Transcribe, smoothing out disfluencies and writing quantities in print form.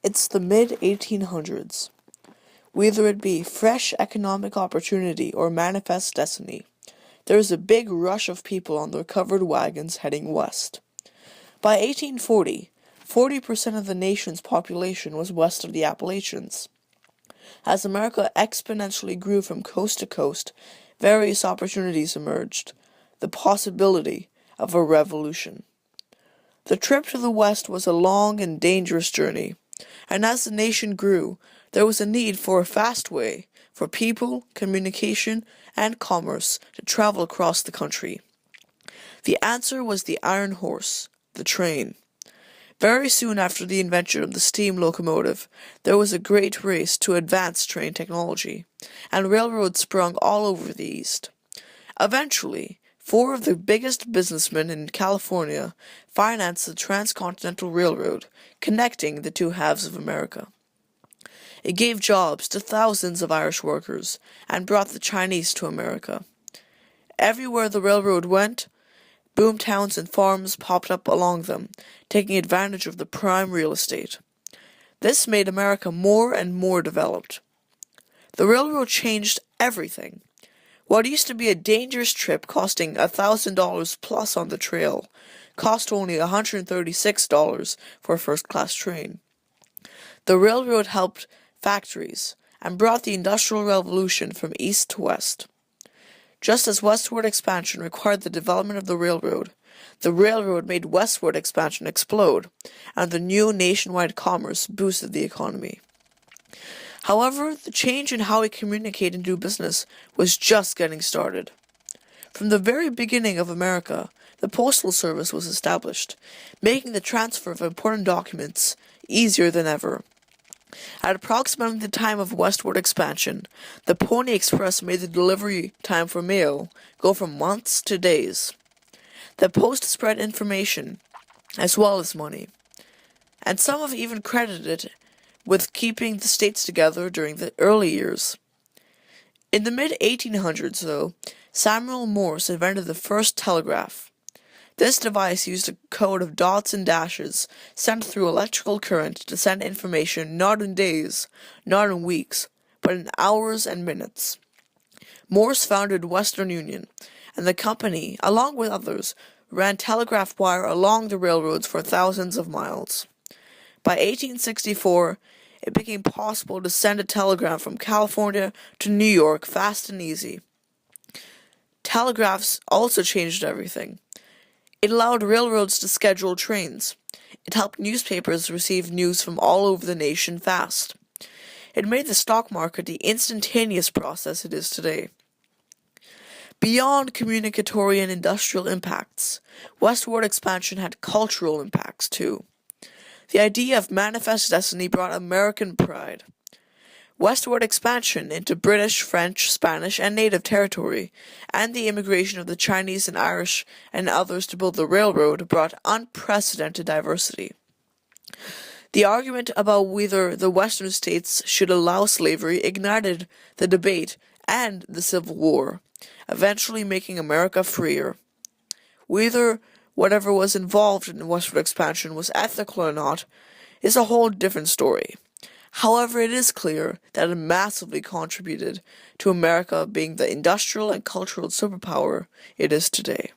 It's the mid-1800s. Whether it be fresh economic opportunity or manifest destiny, there is a big rush of people on their covered wagons heading west. By 1840, 40% of the nation's population was west of the Appalachians. As America exponentially grew from coast to coast, various opportunities emerged. The possibility of a revolution. The trip to the west was a long and dangerous journey, and as the nation grew, there was a need for a fast way for people, communication, and commerce to travel across the country. The answer was the iron horse, the train. Very soon after the invention of the steam locomotive, there was a great race to advance train technology, and railroads sprung all over the East. Eventually, 4 of the biggest businessmen in California financed the Transcontinental Railroad, connecting the two halves of America. It gave jobs to thousands of Irish workers and brought the Chinese to America. Everywhere the railroad went, boom towns and farms popped up along them, taking advantage of the prime real estate. This made America more and more developed. The railroad changed everything. What used to be a dangerous trip costing $1,000 plus on the trail cost only $136 for a first-class train. The railroad helped factories and brought the Industrial Revolution from east to west. Just as westward expansion required the development of the railroad made westward expansion explode, and the new nationwide commerce boosted the economy. However, the change in how we communicate and do business was just getting started. From the very beginning of America, the Postal Service was established, making the transfer of important documents easier than ever. At approximately the time of westward expansion, the Pony Express made the delivery time for mail go from months to days. The post spread information as well as money, and some have even credited it with keeping the states together during the early years. In the mid-1800s, though, Samuel Morse invented the first telegraph. This device used a code of dots and dashes sent through electrical current to send information not in days, not in weeks, but in hours and minutes. Morse founded Western Union, and the company, along with others, ran telegraph wire along the railroads for thousands of miles. By 1864, it became possible to send a telegram from California to New York fast and easy. Telegraphs also changed everything. It allowed railroads to schedule trains. It helped newspapers receive news from all over the nation fast. It made the stock market the instantaneous process it is today. Beyond communicatory and industrial impacts, westward expansion had cultural impacts too. The idea of manifest destiny brought American pride. Westward expansion into British, French, Spanish, and native territory, and the immigration of the Chinese and Irish and others to build the railroad brought unprecedented diversity. The argument about whether the Western states should allow slavery ignited the debate and the Civil War, eventually making America freer. Whether whatever was involved in westward expansion was ethical or not is a whole different story. However, it is clear that it massively contributed to America being the industrial and cultural superpower it is today.